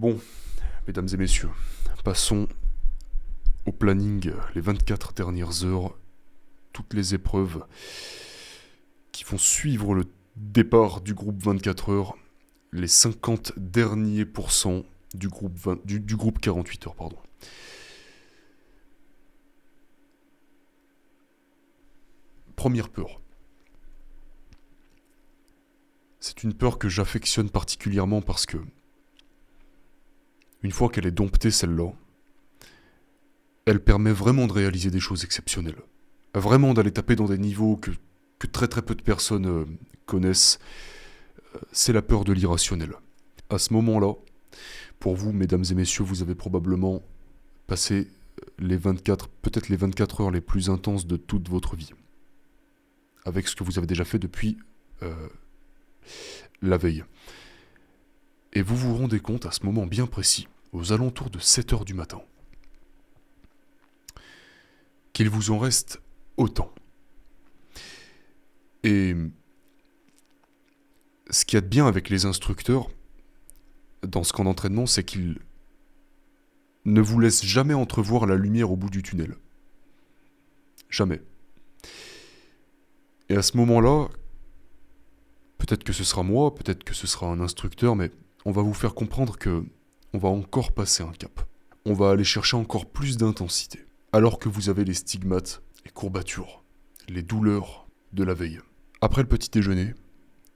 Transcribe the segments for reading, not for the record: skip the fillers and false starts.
Bon, mesdames et messieurs, passons au planning, les 24 dernières heures, toutes les épreuves qui vont suivre le départ du groupe 24 heures, les 50 derniers pourcents du groupe, du groupe 48 heures. Pardon. Première peur. C'est une peur que j'affectionne particulièrement parce que, une fois qu'elle est domptée, celle-là, elle permet vraiment de réaliser des choses exceptionnelles. Vraiment d'aller taper dans des niveaux que très très peu de personnes connaissent. C'est la peur de l'irrationnel. À ce moment-là, pour vous, mesdames et messieurs, vous avez probablement passé peut-être les 24 heures les plus intenses de toute votre vie. Avec ce que vous avez déjà fait depuis la veille. Et vous vous rendez compte à ce moment bien précis, aux alentours de 7 heures du matin, qu'il vous en reste autant. Et ce qu'il y a de bien avec les instructeurs dans ce camp d'entraînement, c'est qu'ils ne vous laissent jamais entrevoir la lumière au bout du tunnel. Jamais. Et à ce moment-là, peut-être que ce sera moi, peut-être que ce sera un instructeur, mais on va vous faire comprendre que on va encore passer un cap. On va aller chercher encore plus d'intensité. Alors que vous avez les stigmates, les courbatures, les douleurs de la veille. Après le petit déjeuner,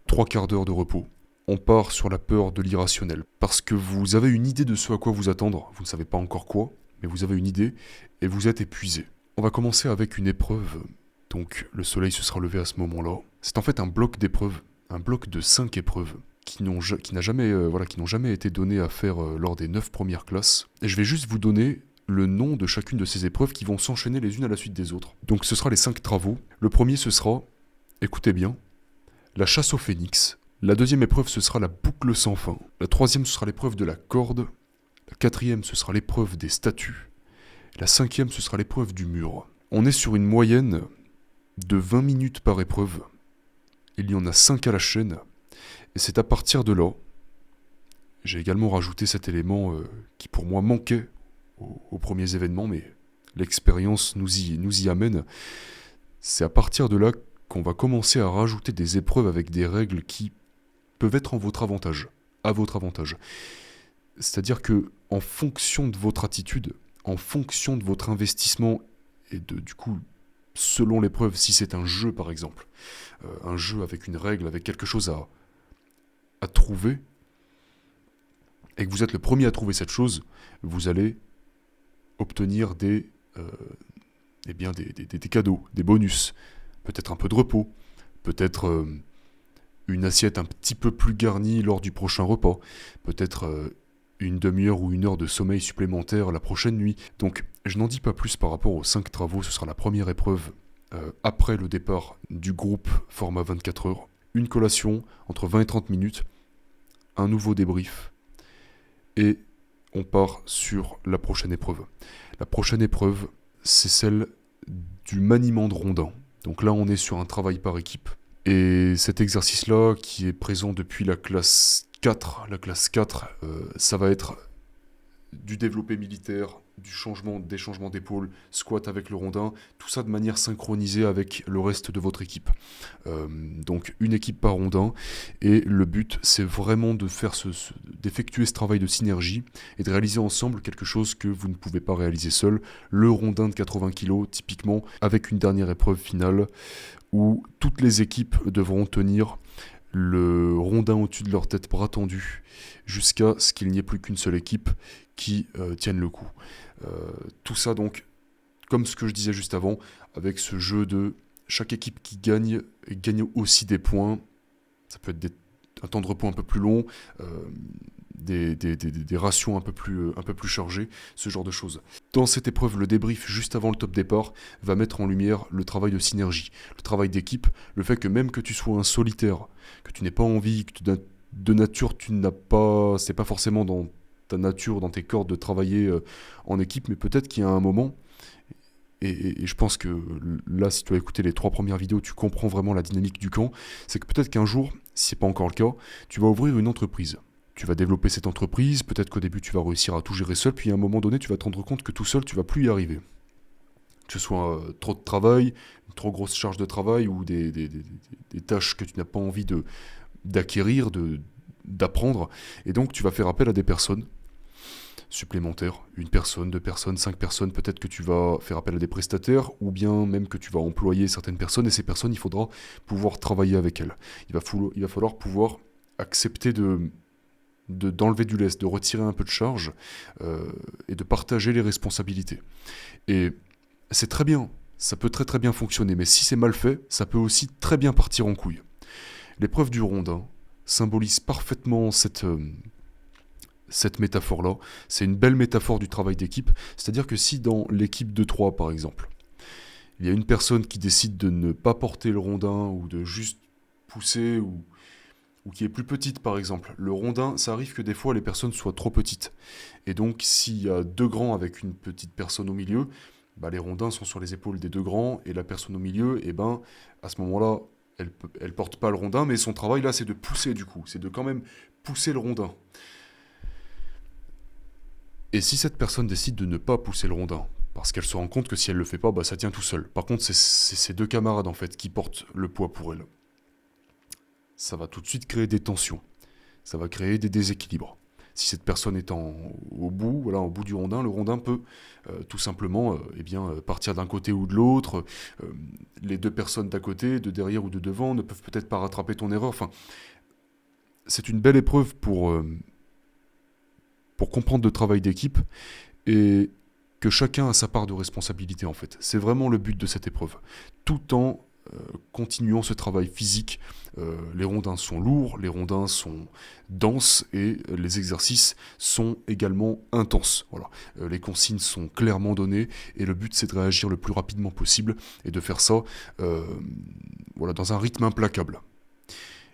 3/4 d'heure de repos, on part sur la peur de l'irrationnel. Parce que vous avez une idée de ce à quoi vous attendre, vous ne savez pas encore quoi, mais vous avez une idée et vous êtes épuisé. On va commencer avec une épreuve, donc le soleil se sera levé à ce moment-là. C'est en fait un bloc d'épreuves, un bloc de 5 épreuves qui n'ont jamais été données à faire lors des 9 premières classes. Et je vais juste vous donner le nom de chacune de ces épreuves qui vont s'enchaîner les unes à la suite des autres. Donc ce sera les 5 travaux. Le premier ce sera, écoutez bien, la chasse au phénix. La deuxième épreuve ce sera la boucle sans fin. La troisième ce sera l'épreuve de la corde. La quatrième ce sera l'épreuve des statues. La cinquième ce sera l'épreuve du mur. On est sur une moyenne de 20 minutes par épreuve. Il y en a 5 à la chaîne. Et c'est à partir de là, j'ai également rajouté cet élément qui pour moi manquait aux premiers événements, mais l'expérience nous y amène. C'est à partir de là qu'on va commencer à rajouter des épreuves avec des règles qui peuvent être en votre avantage, à votre avantage. C'est-à-dire que en fonction de votre attitude, en fonction de votre investissement et du coup, selon l'épreuve, si c'est un jeu par exemple, un jeu avec une règle, avec quelque chose à trouver, et que vous êtes le premier à trouver cette chose, vous allez obtenir des cadeaux, des bonus, peut-être un peu de repos, peut-être une assiette un petit peu plus garnie lors du prochain repas, peut-être une demi-heure ou une heure de sommeil supplémentaire la prochaine nuit. Donc je n'en dis pas plus par rapport aux 5 travaux, ce sera la première épreuve après le départ du groupe format 24 heures. Une collation entre 20 et 30 minutes, un nouveau débrief, et on part sur la prochaine épreuve. La prochaine épreuve, c'est celle du maniement de rondins. Donc là, on est sur un travail par équipe. Et cet exercice-là, qui est présent depuis la classe 4, ça va être du développé militaire, des changements d'épaule, squat avec le rondin, tout ça de manière synchronisée avec le reste de votre équipe. Donc une équipe par rondin, et le but c'est vraiment de d'effectuer ce travail de synergie et de réaliser ensemble quelque chose que vous ne pouvez pas réaliser seul, le rondin de 80 kg typiquement, avec une dernière épreuve finale où toutes les équipes devront tenir le rondin au-dessus de leur tête, bras tendus, jusqu'à ce qu'il n'y ait plus qu'une seule équipe qui tienne le coup. Tout ça donc, comme ce que je disais juste avant, avec ce jeu de chaque équipe qui gagne aussi des points. Ça peut être un temps de repos un peu plus long, des rations un peu plus chargées, ce genre de choses. Dans cette épreuve, le débrief juste avant le top départ va mettre en lumière le travail de synergie, le travail d'équipe, le fait que même que tu sois un solitaire, que tu n'aies pas envie, que de nature c'est pas forcément dans ta nature, dans tes cordes de travailler en équipe, mais peut-être qu'il y a un moment, et je pense que là, si tu as écouté les 3 premières vidéos, tu comprends vraiment la dynamique du camp, c'est que peut-être qu'un jour, si c'est pas encore le cas, tu vas ouvrir une entreprise. Tu vas développer cette entreprise, peut-être qu'au début tu vas réussir à tout gérer seul, puis à un moment donné tu vas te rendre compte que tout seul tu vas plus y arriver. Que ce soit trop de travail, une trop grosse charge de travail ou des tâches que tu n'as pas envie d'acquérir, d'apprendre. Et donc tu vas faire appel à des personnes supplémentaires, une personne, deux personnes, 5 personnes, peut-être que tu vas faire appel à des prestataires, ou bien même que tu vas employer certaines personnes, et ces personnes, il faudra pouvoir travailler avec elles. Il va falloir pouvoir accepter d'enlever du lest, de retirer un peu de charge, et de partager les responsabilités. Et c'est très bien, ça peut très très bien fonctionner, mais si c'est mal fait, ça peut aussi très bien partir en couille. L'épreuve du rondin symbolise parfaitement cette métaphore-là. C'est une belle métaphore du travail d'équipe. C'est-à-dire que si dans l'équipe de 3, par exemple, il y a une personne qui décide de ne pas porter le rondin ou de juste pousser ou qui est plus petite, par exemple. Le rondin, ça arrive que des fois les personnes soient trop petites. Et donc s'il y a 2 grands avec une petite personne au milieu, les rondins sont sur les épaules des 2 grands et la personne au milieu, à ce moment-là, elle porte pas le rondin, mais son travail là, c'est de pousser du coup. C'est de quand même pousser le rondin. Et si cette personne décide de ne pas pousser le rondin, parce qu'elle se rend compte que si elle le fait pas, ça tient tout seul. Par contre, c'est ses 2 camarades en fait qui portent le poids pour elle. Ça va tout de suite créer des tensions. Ça va créer des déséquilibres. Si cette personne est au bout du rondin, le rondin peut tout simplement partir d'un côté ou de l'autre. Les 2 personnes d'à côté, de derrière ou de devant, ne peuvent peut-être pas rattraper ton erreur. Enfin, c'est une belle épreuve pour comprendre le travail d'équipe et que chacun a sa part de responsabilité en fait. C'est vraiment le but de cette épreuve. Tout en continuant ce travail physique, les rondins sont lourds, les rondins sont denses et les exercices sont également intenses. Voilà. Les consignes sont clairement données et le but c'est de réagir le plus rapidement possible et de faire ça dans un rythme implacable.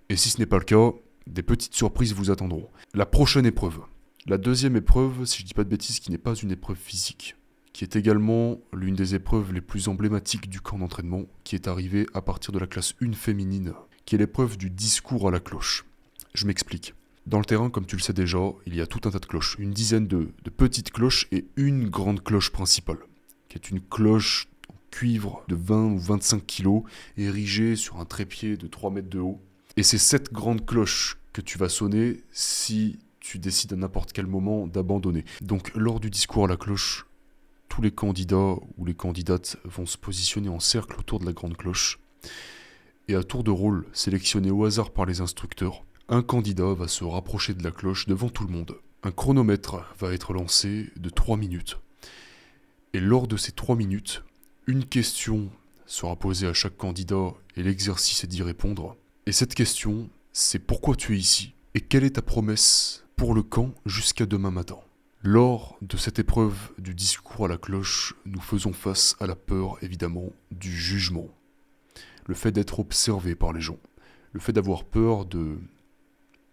Et si ce n'est pas le cas, des petites surprises vous attendront. La prochaine épreuve. La deuxième épreuve, si je ne dis pas de bêtises, qui n'est pas une épreuve physique, qui est également l'une des épreuves les plus emblématiques du camp d'entraînement, qui est arrivée à partir de la classe 1 féminine, qui est l'épreuve du discours à la cloche. Je m'explique. Dans le terrain, comme tu le sais déjà, il y a tout un tas de cloches, une dizaine de petites cloches et une grande cloche principale, qui est une cloche en cuivre de 20 ou 25 kilos, érigée sur un trépied de 3 mètres de haut. Et c'est cette grande cloche que tu vas sonner si tu décides à n'importe quel moment d'abandonner. Donc lors du discours à la cloche, tous les candidats ou les candidates vont se positionner en cercle autour de la grande cloche. Et à tour de rôle, sélectionné au hasard par les instructeurs, un candidat va se rapprocher de la cloche devant tout le monde. Un chronomètre va être lancé de 3 minutes. Et lors de ces 3 minutes, une question sera posée à chaque candidat et l'exercice est d'y répondre. Et cette question, c'est pourquoi tu es ici et quelle est ta promesse pour le camp jusqu'à demain matin. Lors de cette épreuve du discours à la cloche, nous faisons face à la peur, évidemment, du jugement. Le fait d'être observé par les gens. Le fait d'avoir peur de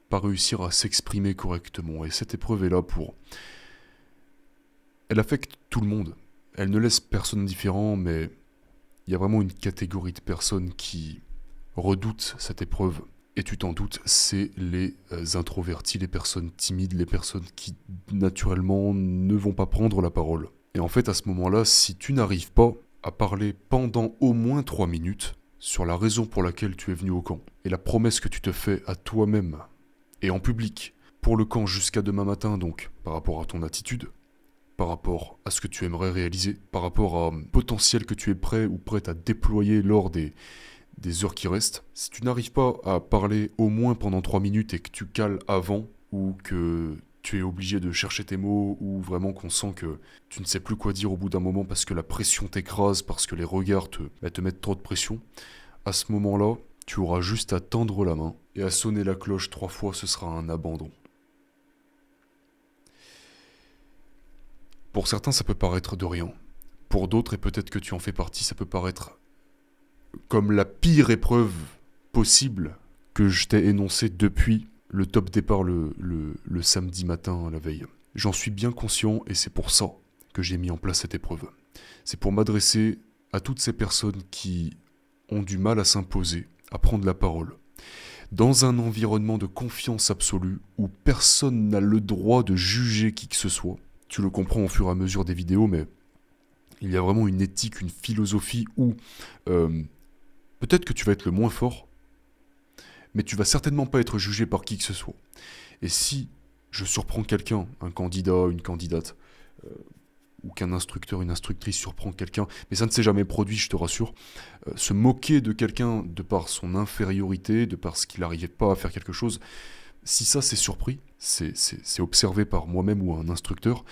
pas réussir à s'exprimer correctement. Et cette épreuve est là pour... Elle affecte tout le monde. Elle ne laisse personne indifférent, mais il y a vraiment une catégorie de personnes qui redoutent cette épreuve. Et tu t'en doutes, c'est les introvertis, les personnes timides, les personnes qui naturellement ne vont pas prendre la parole. Et en fait, à ce moment-là, si tu n'arrives pas à parler pendant au moins 3 minutes sur la raison pour laquelle tu es venu au camp, et la promesse que tu te fais à toi-même, et en public, pour le camp jusqu'à demain matin donc, par rapport à ton attitude, par rapport à ce que tu aimerais réaliser, par rapport à un potentiel que tu es prêt ou prête à déployer lors des heures qui restent, si tu n'arrives pas à parler au moins pendant 3 minutes et que tu cales avant, ou que tu es obligé de chercher tes mots, ou vraiment qu'on sent que tu ne sais plus quoi dire au bout d'un moment parce que la pression t'écrase, parce que les regards te mettent trop de pression, à ce moment-là, tu auras juste à tendre la main et à sonner la cloche 3 fois, ce sera un abandon. Pour certains, ça peut paraître de rien. Pour d'autres, et peut-être que tu en fais partie, ça peut paraître comme la pire épreuve possible que je t'ai énoncée depuis le top départ le samedi matin, la veille. J'en suis bien conscient et c'est pour ça que j'ai mis en place cette épreuve. C'est pour m'adresser à toutes ces personnes qui ont du mal à s'imposer, à prendre la parole. dans un environnement de confiance absolue où personne n'a le droit de juger qui que ce soit. Tu le comprends au fur et à mesure des vidéos, mais il y a vraiment une éthique, une philosophie où peut-être que tu vas être le moins fort, mais tu vas certainement pas être jugé par qui que ce soit. Et si je surprends quelqu'un, un candidat, une candidate, ou qu'un instructeur, une instructrice surprend quelqu'un, mais ça ne s'est jamais produit, je te rassure, se moquer de quelqu'un de par son infériorité, de par ce qu'il n'arrivait pas à faire quelque chose, si ça c'est surpris, c'est observé par moi-même ou un instructeur,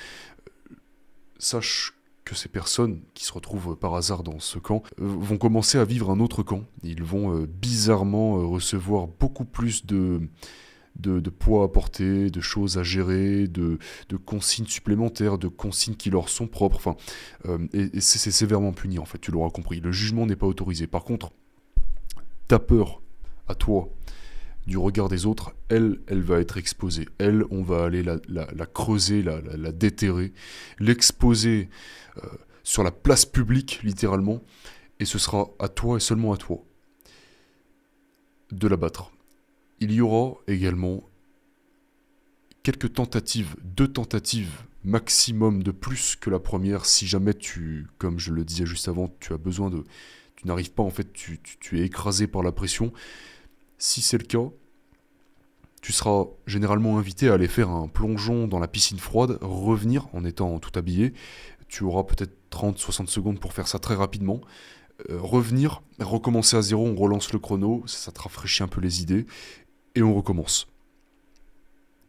sache que ces personnes qui se retrouvent par hasard dans ce camp vont commencer à vivre un autre camp. Ils vont bizarrement recevoir beaucoup plus de poids à porter, de choses à gérer, de consignes supplémentaires, de consignes qui leur sont propres. Enfin, et c'est sévèrement puni, en fait, tu l'auras compris. Le jugement n'est pas autorisé. Par contre, ta peur, à toi, du regard des autres, elle va être exposée. Elle, on va aller la creuser, la déterrer, l'exposer sur la place publique, littéralement, et ce sera à toi et seulement à toi de la battre. Il y aura également quelques tentatives, 2 tentatives maximum de plus que la première, si jamais tu, comme je le disais juste avant, tu as besoin de... Tu n'arrives pas, en fait, tu es écrasé par la pression. Si c'est le cas, tu seras généralement invité à aller faire un plongeon dans la piscine froide, revenir en étant tout habillé. Tu auras peut-être 30-60 secondes pour faire ça très rapidement. Revenir, recommencer à zéro, on relance le chrono, ça te rafraîchit un peu les idées, et on recommence.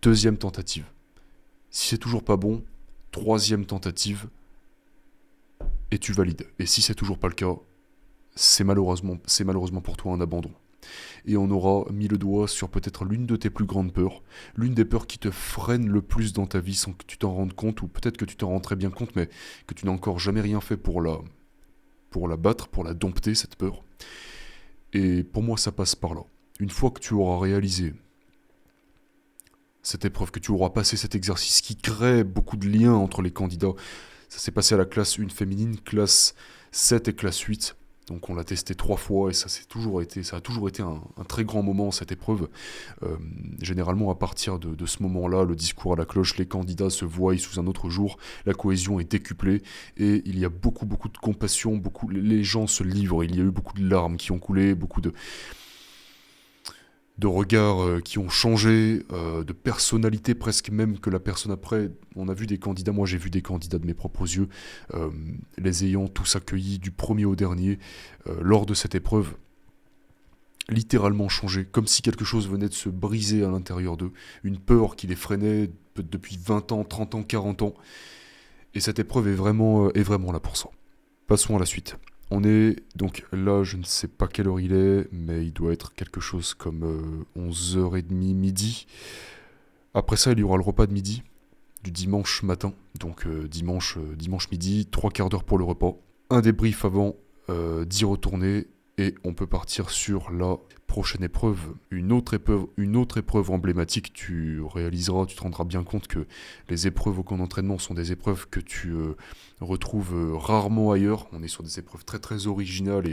2e tentative. Si c'est toujours pas bon, 3e tentative, et tu valides. Et si c'est toujours pas le cas, c'est malheureusement pour toi un abandon. Et on aura mis le doigt sur peut-être l'une de tes plus grandes peurs, l'une des peurs qui te freinent le plus dans ta vie sans que tu t'en rendes compte, ou peut-être que tu t'en rends très bien compte, mais que tu n'as encore jamais rien fait pour la battre, pour la dompter, cette peur. Et pour moi, ça passe par là. Une fois que tu auras réalisé cette épreuve, que tu auras passé cet exercice qui crée beaucoup de liens entre les candidats, ça s'est passé à la classe 1 féminine, classe 7 et classe 8. Donc on l'a testé 3 fois et ça a toujours été un très grand moment, cette épreuve. Généralement à partir de ce moment-là, le discours à la cloche, les candidats se voient sous un autre jour, la cohésion est décuplée et il y a beaucoup de compassion, les gens se livrent, il y a eu beaucoup de larmes qui ont coulé, beaucoup de regards qui ont changé, de personnalité presque même que la personne après. On a vu des candidats, moi j'ai vu des candidats de mes propres yeux, les ayant tous accueillis du premier au dernier, lors de cette épreuve, littéralement changé, comme si quelque chose venait de se briser à l'intérieur d'eux, une peur qui les freinait depuis 20 ans, 30 ans, 40 ans, et cette épreuve est vraiment là pour ça. Passons à la suite. On est donc là, je ne sais pas quelle heure il est, mais il doit être quelque chose comme 11h30, midi. Après ça, il y aura le repas de midi du dimanche matin, donc dimanche midi, 3 quarts d'heure pour le repas. Un débrief avant d'y retourner et on peut partir sur la prochaine épreuve. Une autre épreuve emblématique. Tu réaliseras, tu te rendras bien compte que les épreuves au camp d'entraînement sont des épreuves que tu retrouves rarement ailleurs. On est sur des épreuves très très originales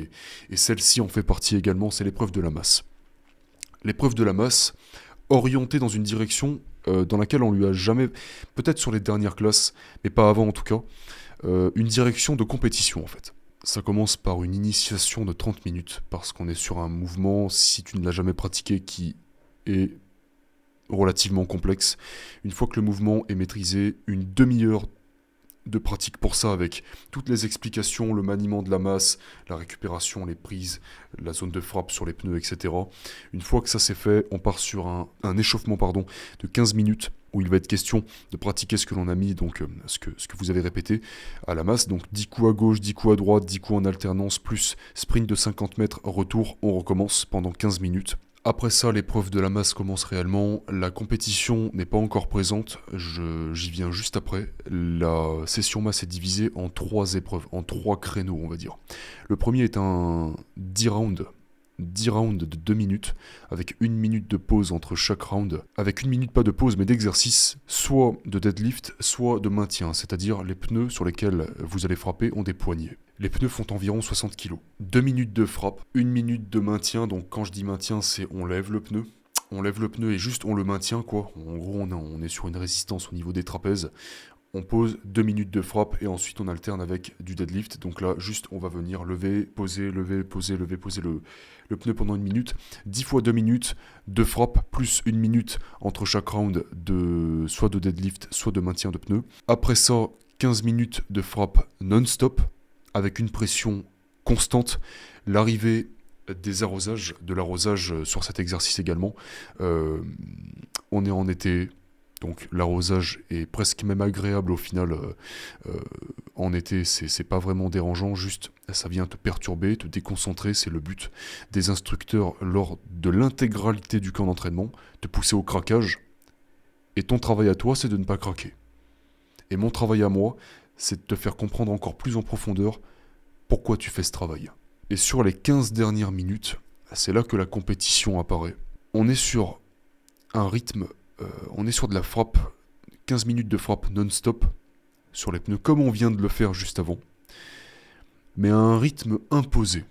et celle-ci en fait partie également, c'est l'épreuve de la masse. L'épreuve de la masse, orientée dans une direction dans laquelle on lui a jamais, peut-être sur les dernières classes, mais pas avant en tout cas, une direction de compétition en fait. Ça commence par une initiation de 30 minutes, parce qu'on est sur un mouvement, si tu ne l'as jamais pratiqué, qui est relativement complexe. Une fois que le mouvement est maîtrisé, une demi-heure de pratique pour ça, avec toutes les explications, le maniement de la masse, la récupération, les prises, la zone de frappe sur les pneus, etc. Une fois que ça c'est fait, on part sur un échauffement de 15 minutes, où il va être question de pratiquer ce que l'on a mis, donc ce que vous avez répété à la masse, donc 10 coups à gauche, 10 coups à droite, 10 coups en alternance, plus sprint de 50 mètres, retour, on recommence pendant 15 minutes. Après ça, l'épreuve de la masse commence réellement, la compétition n'est pas encore présente, j'y viens juste après. La session masse est divisée en 3 épreuves, en 3 créneaux on va dire. Le premier est un 10 rounds 10 rounds de 2 minutes, avec 1 minute de pause entre chaque round, avec 1 minute pas de pause mais d'exercice, soit de deadlift, soit de maintien, c'est-à-dire les pneus sur lesquels vous allez frapper ont des poignées. Les pneus font environ 60 kg. 2 minutes de frappe, 1 minute de maintien, donc quand je dis maintien, c'est on lève le pneu. On lève le pneu et juste on le maintient quoi. En gros on est sur une résistance au niveau des trapèzes. On pose 2 minutes de frappe et ensuite on alterne avec du deadlift. Donc là, juste on va venir lever, poser le pneu pendant 1 minute. 10 fois 2 minutes de frappe plus 1 minute entre chaque round de soit de deadlift, soit de maintien de pneu. Après ça, 15 minutes de frappe non-stop avec une pression constante. L'arrivée des arrosages, de l'arrosage sur cet exercice également. On est en été. Donc l'arrosage est presque même agréable au final. En été, c'est pas vraiment dérangeant, juste ça vient te perturber, te déconcentrer, c'est le but des instructeurs lors de l'intégralité du camp d'entraînement, te pousser au craquage. Et ton travail à toi, c'est de ne pas craquer. Et mon travail à moi, c'est de te faire comprendre encore plus en profondeur pourquoi tu fais ce travail. Et sur les 15 dernières minutes, c'est là que la compétition apparaît. On est sur un rythme... on est sur de la frappe, 15 minutes de frappe non-stop sur les pneus, comme on vient de le faire juste avant, mais à un rythme imposé.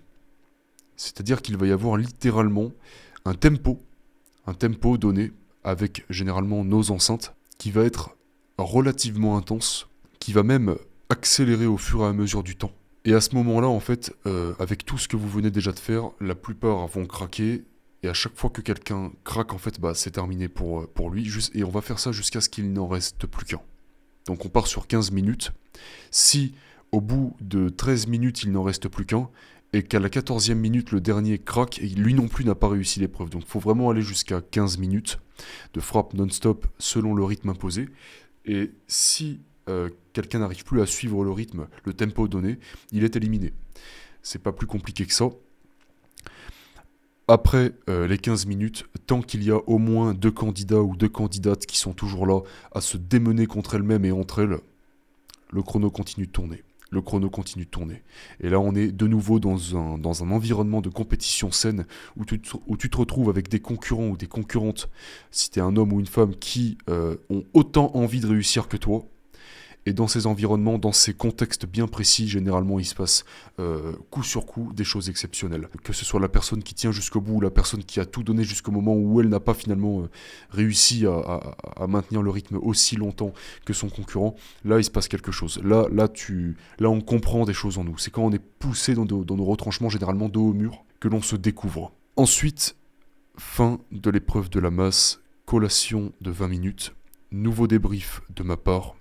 C'est-à-dire qu'il va y avoir littéralement un tempo donné avec généralement nos enceintes, qui va être relativement intense, qui va même accélérer au fur et à mesure du temps. Et à ce moment-là, en fait, avec tout ce que vous venez déjà de faire, la plupart vont craquer. Et à chaque fois que quelqu'un craque, en fait, c'est terminé pour lui. Et on va faire ça jusqu'à ce qu'il n'en reste plus qu'un. Donc on part sur 15 minutes. Si au bout de 13 minutes, il n'en reste plus qu'un, et qu'à la 14e minute, le dernier craque, et lui non plus n'a pas réussi l'épreuve. Donc il faut vraiment aller jusqu'à 15 minutes de frappe non-stop selon le rythme imposé. Et si quelqu'un n'arrive plus à suivre le rythme, le tempo donné, il est éliminé. C'est pas plus compliqué que ça. Après les 15 minutes, tant qu'il y a au moins 2 candidats ou 2 candidates qui sont toujours là à se démener contre elles-mêmes et entre elles, le chrono continue de tourner. Et là, on est de nouveau dans un environnement de compétition saine où tu te retrouves avec des concurrents ou des concurrentes, si tu es un homme ou une femme, qui ont autant envie de réussir que toi. Et dans ces environnements, dans ces contextes bien précis, généralement, il se passe coup sur coup des choses exceptionnelles. Que ce soit la personne qui tient jusqu'au bout ou la personne qui a tout donné jusqu'au moment où elle n'a pas finalement réussi à maintenir le rythme aussi longtemps que son concurrent, là, il se passe quelque chose. Là, on comprend des choses en nous. C'est quand on est poussé dans nos retranchements, généralement dos au mur, que l'on se découvre. Ensuite, fin de l'épreuve de la masse, collation de 20 minutes, nouveau débrief de ma part,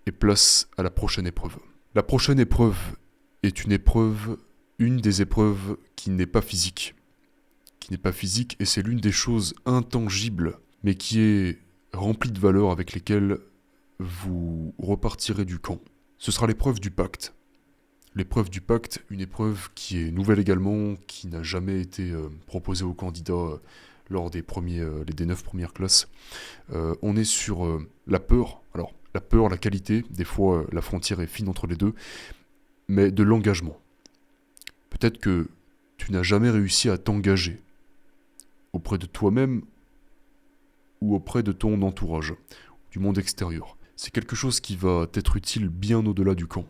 et place à la prochaine épreuve. La prochaine épreuve est une des épreuves qui n'est pas physique. Et c'est l'une des choses intangibles, mais qui est remplie de valeurs avec lesquelles vous repartirez du camp. Ce sera l'épreuve du pacte. L'épreuve du pacte, une épreuve qui est nouvelle également, qui n'a jamais été proposée aux candidats lors des 9 premières classes. On est sur la peur. Alors, la peur, la qualité, des fois la frontière est fine entre les deux, mais de l'engagement. Peut-être que tu n'as jamais réussi à t'engager auprès de toi-même ou auprès de ton entourage, du monde extérieur. C'est quelque chose qui va t'être utile bien au-delà du camp.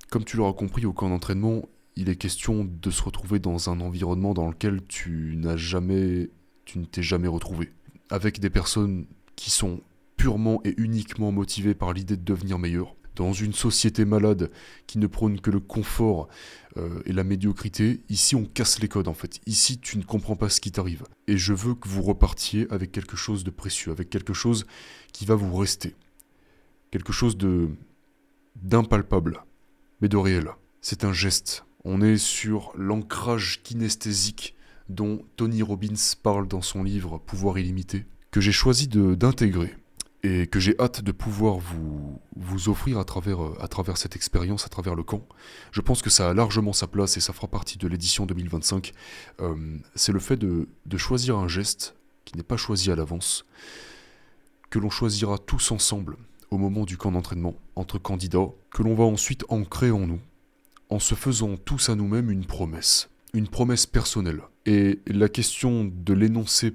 Comme tu l'auras compris, au camp d'entraînement, il est question de se retrouver dans un environnement dans lequel tu ne t'es jamais retrouvé. Avec des personnes qui sont purement et uniquement motivé par l'idée de devenir meilleur, dans une société malade qui ne prône que le confort et la médiocrité. Ici, on casse les codes en fait. Ici, tu ne comprends pas ce qui t'arrive. Et je veux que vous repartiez avec quelque chose de précieux, avec quelque chose qui va vous rester. Quelque chose d'impalpable, mais de réel. C'est un geste. On est sur l'ancrage kinesthésique dont Tony Robbins parle dans son livre « Pouvoir illimité », que j'ai choisi d'intégrer. Et que j'ai hâte de pouvoir vous offrir à travers cette expérience, à travers le camp. Je pense que ça a largement sa place et ça fera partie de l'édition 2025. C'est le fait de choisir un geste qui n'est pas choisi à l'avance, que l'on choisira tous ensemble au moment du camp d'entraînement, entre candidats, que l'on va ensuite ancrer en nous, en se faisant tous à nous-mêmes une promesse une promesse personnelle. Et la question de l'énoncer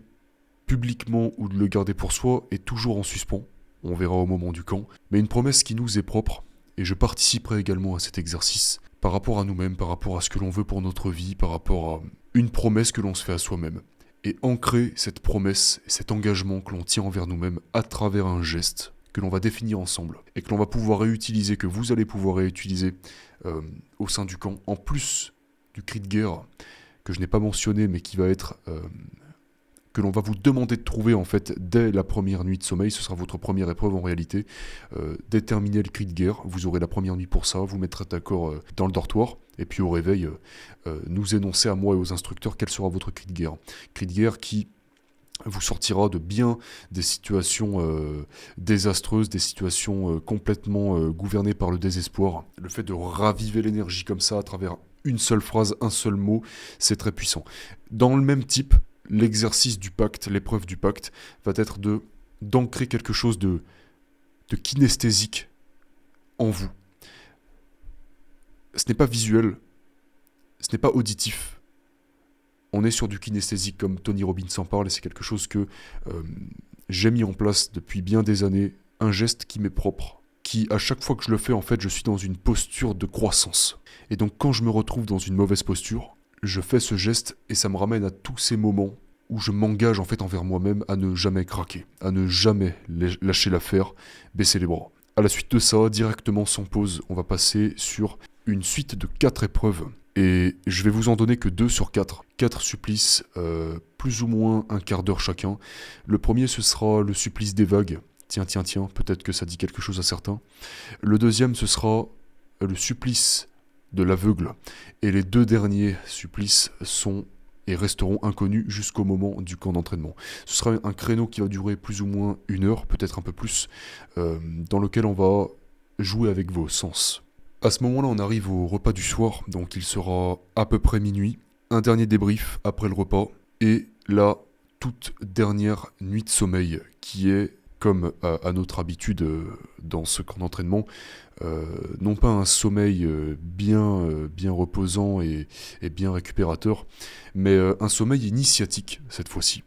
publiquement ou de le garder pour soi est toujours en suspens. On verra au moment du camp. Mais une promesse qui nous est propre, et je participerai également à cet exercice, par rapport à nous-mêmes, par rapport à ce que l'on veut pour notre vie, par rapport à une promesse que l'on se fait à soi-même. Et ancrer cette promesse, cet engagement que l'on tient envers nous-mêmes à travers un geste que l'on va définir ensemble et que l'on va pouvoir réutiliser, que vous allez pouvoir réutiliser au sein du camp, en plus du cri de guerre que je n'ai pas mentionné mais qui va être que l'on va vous demander de trouver en fait dès la première nuit de sommeil. Ce sera votre première épreuve en réalité. Déterminer le cri de guerre, vous aurez la première nuit pour ça, vous mettrez d'accord dans le dortoir, et puis au réveil, nous énoncer à moi et aux instructeurs quel sera votre cri de guerre. Cri de guerre qui vous sortira de bien des situations désastreuses, des situations complètement gouvernées par le désespoir. Le fait de raviver l'énergie comme ça à travers une seule phrase, un seul mot, c'est très puissant. Dans le même type, l'exercice du pacte, l'épreuve du pacte, va être d'ancrer quelque chose de kinesthésique en vous. Ce n'est pas visuel, ce n'est pas auditif. On est sur du kinesthésique comme Tony Robbins en parle, et c'est quelque chose que j'ai mis en place depuis bien des années, un geste qui m'est propre, qui à chaque fois que je le fais, en fait, je suis dans une posture de croissance. Et donc quand je me retrouve dans une mauvaise posture, je fais ce geste et ça me ramène à tous ces moments où je m'engage en fait envers moi-même à ne jamais craquer, à ne jamais lâcher l'affaire, baisser les bras. À la suite de ça, directement sans pause, on va passer sur une suite de 4 épreuves. Et je vais vous en donner que 2 sur 4. 4 supplices, plus ou moins un quart d'heure chacun. Le premier, ce sera le supplice des vagues. Tiens, peut-être que ça dit quelque chose à certains. Le deuxième, ce sera le supplice de l'aveugle. Et les 2 derniers supplices sont et resteront inconnus jusqu'au moment du camp d'entraînement. Ce sera un créneau qui va durer plus ou moins 1 heure, peut-être un peu plus, dans lequel on va jouer avec vos sens. À ce moment-là, on arrive au repas du soir, donc il sera à peu près minuit. Un dernier débrief après le repas, et la toute dernière nuit de sommeil, qui est, comme à notre habitude dans ce camp d'entraînement, non pas un sommeil bien reposant et bien récupérateur, mais un sommeil initiatique cette fois-ci.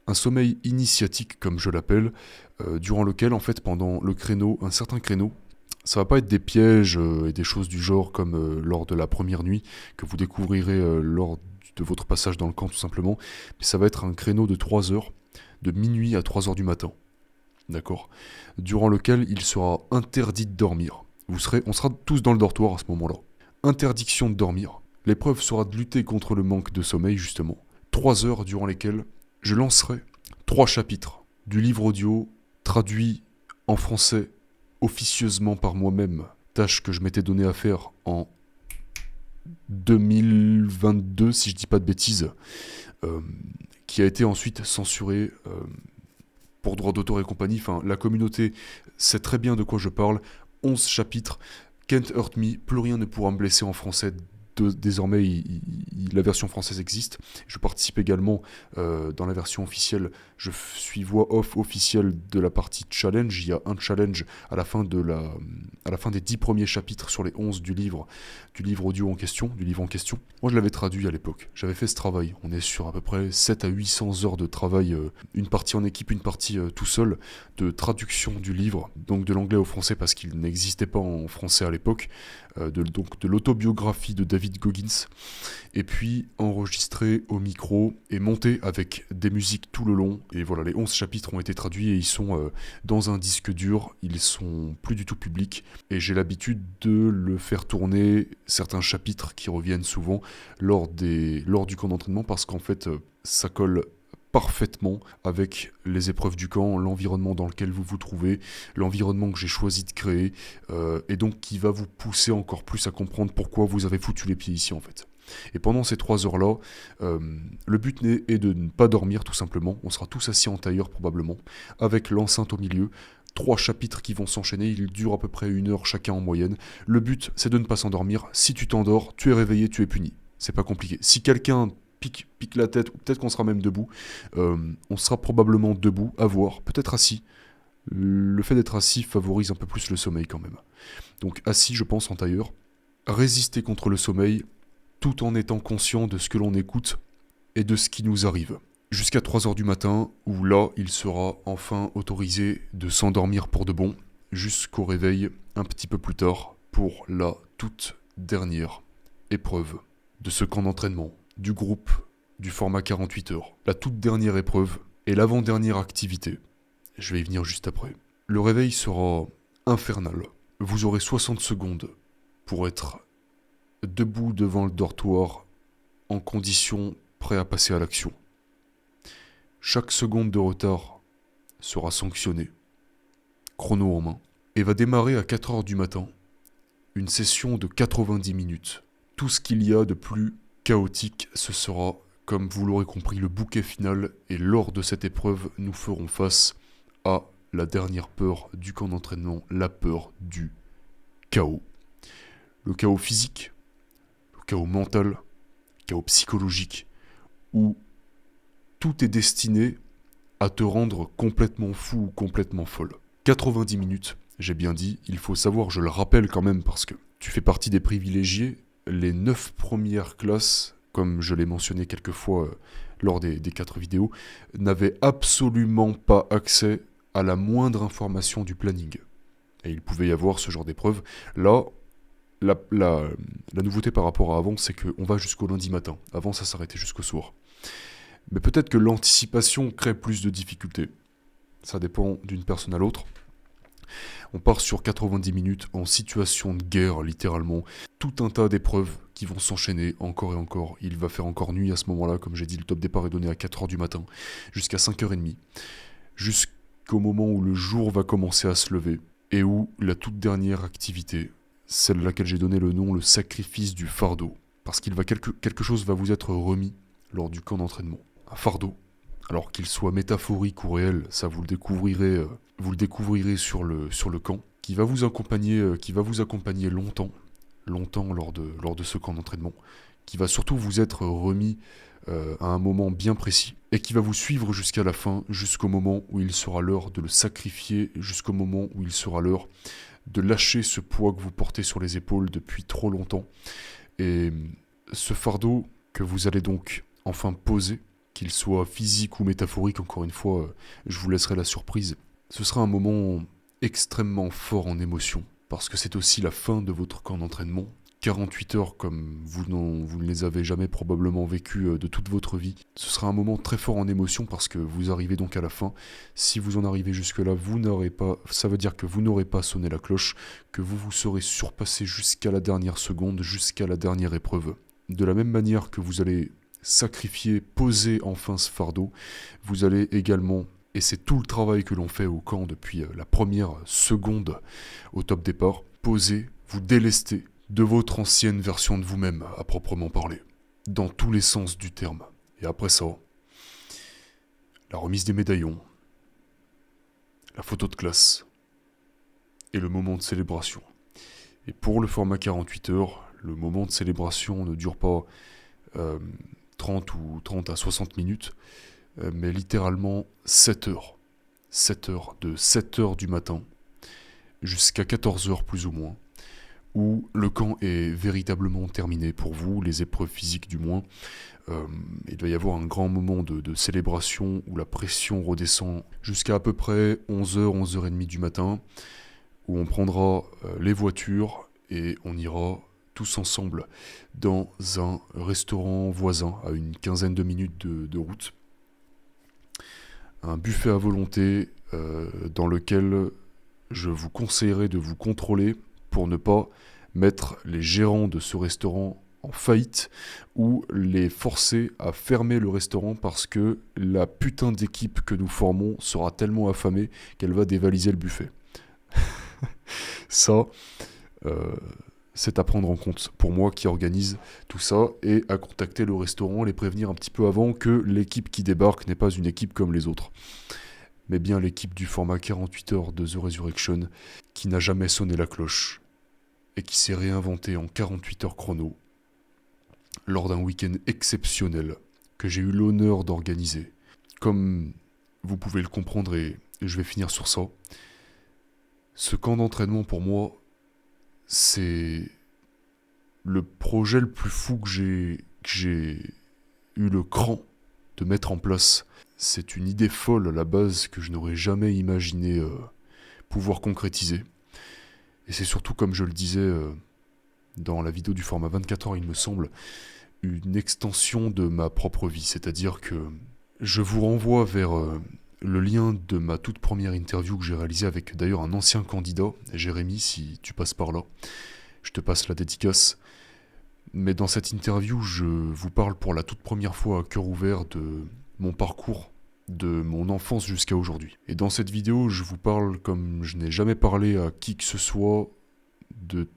Un sommeil initiatique, comme je l'appelle, durant lequel, en fait, pendant le créneau, un certain créneau, ça va pas être des pièges et des choses du genre comme lors de la première nuit que vous découvrirez lors de votre passage dans le camp tout simplement, mais ça va être un créneau de 3 heures, de minuit à 3 heures du matin. D'accord ? Durant lequel il sera interdit de dormir. On sera tous dans le dortoir à ce moment-là. Interdiction de dormir. L'épreuve sera de lutter contre le manque de sommeil, justement. 3 heures durant lesquelles je lancerai 3 chapitres du livre audio traduit en français officieusement par moi-même, tâche que je m'étais donné à faire en 2022, si je dis pas de bêtises, qui a été ensuite censurée pour droit d'auteur et compagnie. Enfin, la communauté sait très bien de quoi je parle. 11 chapitres, Can't Hurt Me, plus rien ne pourra me blesser en français. Désormais, la version française existe. Je participe également dans la version officielle. Je suis voix off officielle de la partie challenge. Il y a un challenge à la fin des 10 premiers chapitres sur les 11 du livre audio en question, du livre en question. Moi, je l'avais traduit à l'époque. J'avais fait ce travail. On est sur à peu près 7 à 800 heures de travail, une partie en équipe, une partie tout seul, de traduction du livre, donc de l'anglais au français parce qu'il n'existait pas en français à l'époque, de l'autobiographie de David Goggins, et puis enregistré au micro et monté avec des musiques tout le long. Et voilà, les 11 chapitres ont été traduits et ils sont dans un disque dur, ils sont plus du tout publics, et j'ai l'habitude de le faire tourner, certains chapitres qui reviennent souvent lors du camp d'entraînement, parce qu'en fait ça colle parfaitement avec les épreuves du camp, l'environnement dans lequel vous vous trouvez, l'environnement que j'ai choisi de créer, et donc qui va vous pousser encore plus à comprendre pourquoi vous avez foutu les pieds ici en fait. Et pendant ces 3 heures-là, le but est de ne pas dormir tout simplement, on sera tous assis en tailleur probablement, avec l'enceinte au milieu, 3 chapitres qui vont s'enchaîner, ils durent à peu près 1 heure chacun en moyenne. Le but c'est de ne pas s'endormir, si tu t'endors, tu es réveillé, tu es puni. C'est pas compliqué. Si quelqu'un pique la tête, ou peut-être qu'on sera même debout, on sera probablement debout, à voir, peut-être assis. Le fait d'être assis favorise un peu plus le sommeil quand même. Donc assis, je pense, en tailleur. Résister contre le sommeil, tout en étant conscient de ce que l'on écoute et de ce qui nous arrive. Jusqu'à 3 heures du matin, où là, il sera enfin autorisé de s'endormir pour de bon, jusqu'au réveil un petit peu plus tard pour la toute dernière épreuve de ce camp d'entraînement, du groupe, du format 48 heures. La toute dernière épreuve et l'avant-dernière activité. Je vais y venir juste après. Le réveil sera infernal. Vous aurez 60 secondes pour être debout devant le dortoir en condition prêt à passer à l'action. Chaque seconde de retard sera sanctionnée, chrono en main, et va démarrer à 4 heures du matin, une session de 90 minutes. Tout ce qu'il y a de plus chaotique, ce sera, comme vous l'aurez compris, le bouquet final, et lors de cette épreuve, nous ferons face à la dernière peur du camp d'entraînement, la peur du chaos. Le chaos physique, le chaos mental, le chaos psychologique, où tout est destiné à te rendre complètement fou ou complètement folle. 90 minutes, j'ai bien dit, il faut savoir, je le rappelle quand même parce que tu fais partie des privilégiés, les 9 premières classes, comme je l'ai mentionné quelques fois lors des 4 vidéos, n'avaient absolument pas accès à la moindre information du planning. Et il pouvait y avoir ce genre d'épreuve. Là, la nouveauté par rapport à avant, c'est qu'on va jusqu'au lundi matin. Avant, ça s'arrêtait jusqu'au soir. Mais peut-être que l'anticipation crée plus de difficultés. Ça dépend d'une personne à l'autre. On part sur 90 minutes en situation de guerre, littéralement. Tout un tas d'épreuves qui vont s'enchaîner encore et encore. Il va faire encore nuit à ce moment-là. Comme j'ai dit, le top départ est donné à 4h du matin, jusqu'à 5h30. Jusqu'au moment où le jour va commencer à se lever. Et où la toute dernière activité, celle à laquelle j'ai donné le nom, le sacrifice du fardeau. Parce qu'il va quelque chose va vous être remis lors du camp d'entraînement. Un fardeau, alors qu'il soit métaphorique ou réel, ça vous le découvrirez sur le camp, qui va vous accompagner longtemps lors de ce camp d'entraînement, qui va surtout vous être remis à un moment bien précis, et qui va vous suivre jusqu'à la fin, jusqu'au moment où il sera l'heure de le sacrifier, jusqu'au moment où il sera l'heure de lâcher ce poids que vous portez sur les épaules depuis trop longtemps. Et ce fardeau que vous allez donc enfin poser, qu'il soit physique ou métaphorique, encore une fois, je vous laisserai la surprise. Ce sera un moment extrêmement fort en émotion, parce que c'est aussi la fin de votre camp d'entraînement. 48 heures comme vous ne les avez jamais probablement vécues de toute votre vie. Ce sera un moment très fort en émotion parce que vous arrivez donc à la fin. Si vous en arrivez jusque-là, ça veut dire que vous n'aurez pas sonné la cloche, que vous vous serez surpassé jusqu'à la dernière seconde, jusqu'à la dernière épreuve. De la même manière que vous allez sacrifier, poser enfin ce fardeau, vous allez également, et c'est tout le travail que l'on fait au camp depuis la première seconde au top départ, poser, vous délester de votre ancienne version de vous-même, à proprement parler, dans tous les sens du terme. Et après ça, la remise des médaillons, la photo de classe, et le moment de célébration. Et pour le format 48 heures, le moment de célébration ne dure pas 30 à 60 minutes, mais littéralement 7 heures. 7 heures, de 7 heures du matin jusqu'à 14 heures plus ou moins, où le camp est véritablement terminé pour vous, les épreuves physiques du moins. Il va y avoir un grand moment de célébration où la pression redescend jusqu'à à peu près 11h, 11h30 du matin, où on prendra les voitures et on ira tous ensemble dans un restaurant voisin à une quinzaine de minutes de route. Un buffet à volonté dans lequel je vous conseillerais de vous contrôler pour ne pas mettre les gérants de ce restaurant en faillite ou les forcer à fermer le restaurant parce que la putain d'équipe que nous formons sera tellement affamée qu'elle va dévaliser le buffet. Ça, c'est à prendre en compte pour moi qui organise tout ça et à contacter le restaurant, les prévenir un petit peu avant que l'équipe qui débarque n'est pas une équipe comme les autres, mais bien l'équipe du format 48 heures de The Resurrection qui n'a jamais sonné la cloche et qui s'est réinventée en 48 heures chrono lors d'un week-end exceptionnel que j'ai eu l'honneur d'organiser. Comme vous pouvez le comprendre et je vais finir sur ça, ce camp d'entraînement pour moi, c'est le projet le plus fou que j'ai eu le cran de mettre en place. C'est une idée folle à la base que je n'aurais jamais imaginé pouvoir concrétiser. Et c'est surtout, comme je le disais dans la vidéo du format 24 heures, il me semble, une extension de ma propre vie. C'est-à-dire que je vous renvoie vers le lien de ma toute première interview que j'ai réalisée avec d'ailleurs un ancien candidat, Jérémy, si tu passes par là. Je te passe la dédicace. Mais dans cette interview, je vous parle pour la toute première fois à cœur ouvert de mon parcours, de mon enfance jusqu'à aujourd'hui. Et dans cette vidéo, je vous parle comme je n'ai jamais parlé à qui que ce soit de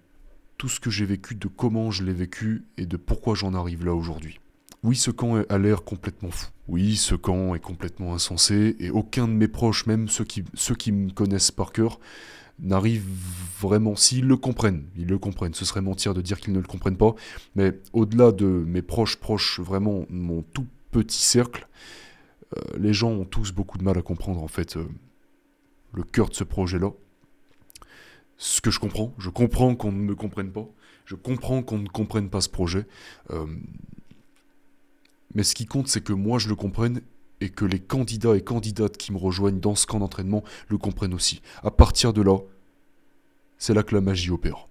tout ce que j'ai vécu, de comment je l'ai vécu et de pourquoi j'en arrive là aujourd'hui. Oui, ce camp a l'air complètement fou. Oui, ce camp est complètement insensé et aucun de mes proches, même ceux qui me connaissent par cœur, n'arrivent vraiment, s'ils le comprennent, ils le comprennent, ce serait mentir de dire qu'ils ne le comprennent pas, mais au-delà de mes proches, vraiment mon tout petit cercle, les gens ont tous beaucoup de mal à comprendre en fait le cœur de ce projet-là. Ce que je comprends qu'on ne me comprenne pas, je comprends qu'on ne comprenne pas ce projet, mais ce qui compte c'est que moi je le comprenne et que les candidats et candidates qui me rejoignent dans ce camp d'entraînement le comprennent aussi. À partir de là, c'est là que la magie opère.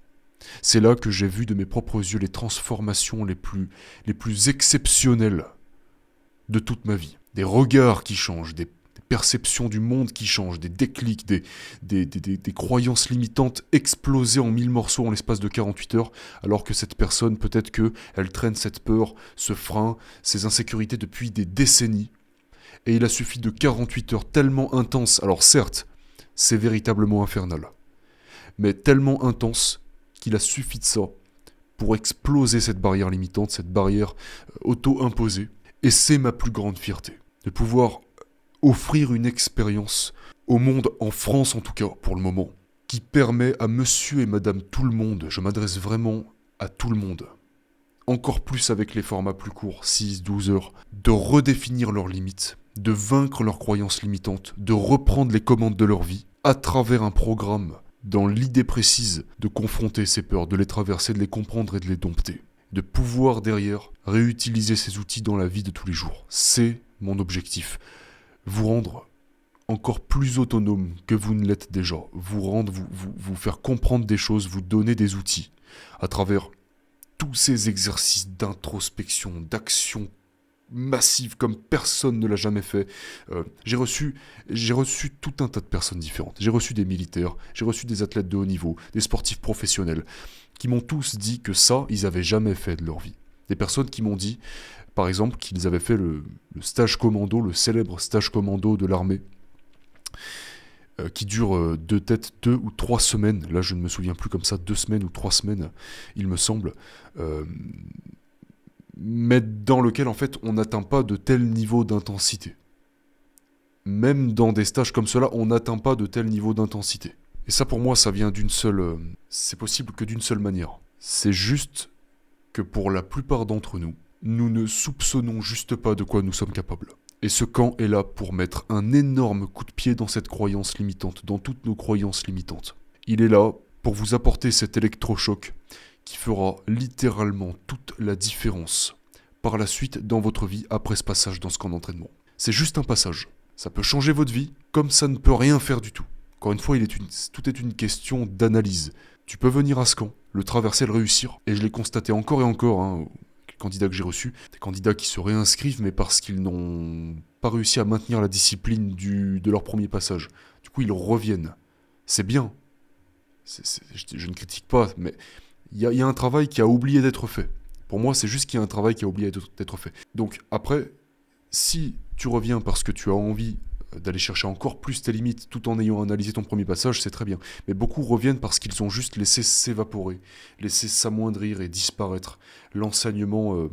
C'est là que j'ai vu de mes propres yeux les transformations les plus exceptionnelles de toute ma vie. Des regards qui changent, des perceptions du monde qui changent, des déclics, des croyances limitantes explosées en 1000 morceaux en l'espace de 48 heures, alors que cette personne, peut-être qu'elle traîne cette peur, ce frein, ces insécurités depuis des décennies. Et il a suffi de 48 heures tellement intenses, alors certes, c'est véritablement infernal, mais tellement intense qu'il a suffi de ça pour exploser cette barrière limitante, cette barrière auto-imposée. Et c'est ma plus grande fierté, de pouvoir offrir une expérience au monde, en France en tout cas, pour le moment, qui permet à monsieur et madame tout le monde, je m'adresse vraiment à tout le monde, encore plus avec les formats plus courts, 6-12 heures, de redéfinir leurs limites, de vaincre leurs croyances limitantes, de reprendre les commandes de leur vie, à travers un programme, dans l'idée précise de confronter ces peurs, de les traverser, de les comprendre et de les dompter. De pouvoir derrière réutiliser ces outils dans la vie de tous les jours. C'est mon objectif. Vous rendre encore plus autonome que vous ne l'êtes déjà. Vous faire comprendre des choses, vous donner des outils à travers tous ces exercices d'introspection, d'action massive comme personne ne l'a jamais fait. J'ai reçu tout un tas de personnes différentes. J'ai reçu des militaires, j'ai reçu des athlètes de haut niveau, des sportifs professionnels, qui m'ont tous dit que ça, ils n'avaient jamais fait de leur vie. Des personnes qui m'ont dit, par exemple, qu'ils avaient fait le stage commando, le célèbre stage commando de l'armée, qui dure 2 ou 3 semaines. Là, je ne me souviens plus comme ça, 2 semaines ou 3 semaines, il me semble. Mais dans lequel, en fait, on n'atteint pas de tel niveau d'intensité. Même dans des stages comme cela, on n'atteint pas de tel niveau d'intensité. Et ça, pour moi, ça vient d'une seule... c'est possible que d'une seule manière. C'est juste que pour la plupart d'entre nous, nous ne soupçonnons juste pas de quoi nous sommes capables. Et ce camp est là pour mettre un énorme coup de pied dans cette croyance limitante, dans toutes nos croyances limitantes. Il est là pour vous apporter cet électrochoc qui fera littéralement toute la différence par la suite dans votre vie après ce passage dans ce camp d'entraînement. C'est juste un passage. Ça peut changer votre vie, comme ça ne peut rien faire du tout. Encore une fois, tout est une question d'analyse. Tu peux venir à ce camp, le traverser, le réussir, et je l'ai constaté encore et encore, les candidats que j'ai reçus, des candidats qui se réinscrivent, mais parce qu'ils n'ont pas réussi à maintenir la discipline de leur premier passage. Du coup, ils reviennent. C'est bien. Je ne critique pas, mais il y a un travail qui a oublié d'être fait. Pour moi, c'est juste qu'il y a un travail qui a oublié d'être fait. Donc après, si tu reviens parce que tu as envie d'aller chercher encore plus tes limites tout en ayant analysé ton premier passage, c'est très bien. Mais beaucoup reviennent parce qu'ils ont juste laissé s'évaporer, laissé s'amoindrir et disparaître l'enseignement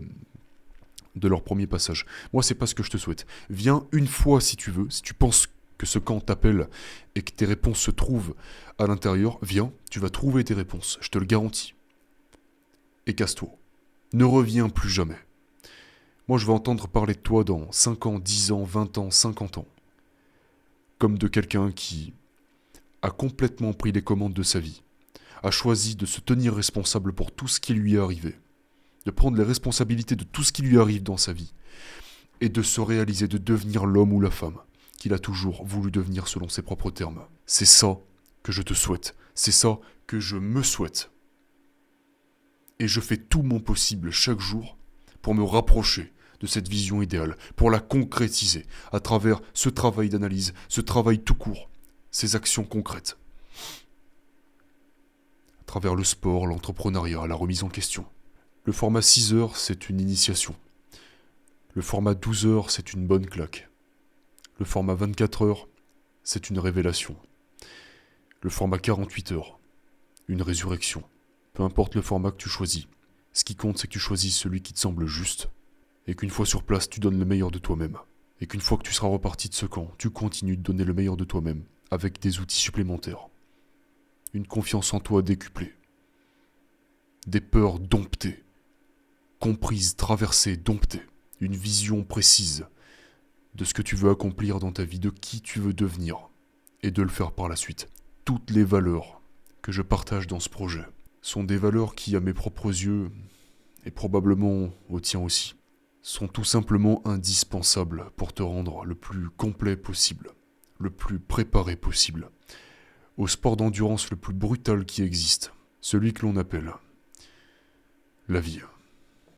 de leur premier passage. Moi, c'est pas ce que je te souhaite. Viens une fois si tu veux, si tu penses que ce camp t'appelle et que tes réponses se trouvent à l'intérieur, viens, tu vas trouver tes réponses, je te le garantis. Et casse-toi. Ne reviens plus jamais. Moi, je vais entendre parler de toi dans 5 ans, 10 ans, 20 ans, 50 ans. Comme de quelqu'un qui a complètement pris les commandes de sa vie, a choisi de se tenir responsable pour tout ce qui lui est arrivé, de prendre les responsabilités de tout ce qui lui arrive dans sa vie, et de se réaliser, de devenir l'homme ou la femme qu'il a toujours voulu devenir selon ses propres termes. C'est ça que je te souhaite, c'est ça que je me souhaite. Et je fais tout mon possible chaque jour pour me rapprocher de cette vision idéale, pour la concrétiser à travers ce travail d'analyse, ce travail tout court, ces actions concrètes. À travers le sport, l'entrepreneuriat, la remise en question. Le format 6 heures, c'est une initiation. Le format 12 heures, c'est une bonne claque. Le format 24 heures, c'est une révélation. Le format 48 heures, une résurrection. Peu importe le format que tu choisis, ce qui compte c'est que tu choisis celui qui te semble juste, et qu'une fois sur place, tu donnes le meilleur de toi-même. Et qu'une fois que tu seras reparti de ce camp, tu continues de donner le meilleur de toi-même, avec des outils supplémentaires. Une confiance en toi décuplée. Des peurs domptées. Comprises, traversées, domptées. Une vision précise de ce que tu veux accomplir dans ta vie, de qui tu veux devenir, et de le faire par la suite. Toutes les valeurs que je partage dans ce projet sont des valeurs qui, à mes propres yeux, et probablement aux tiens aussi, sont tout simplement indispensables pour te rendre le plus complet possible, le plus préparé possible, au sport d'endurance le plus brutal qui existe, celui que l'on appelle la vie.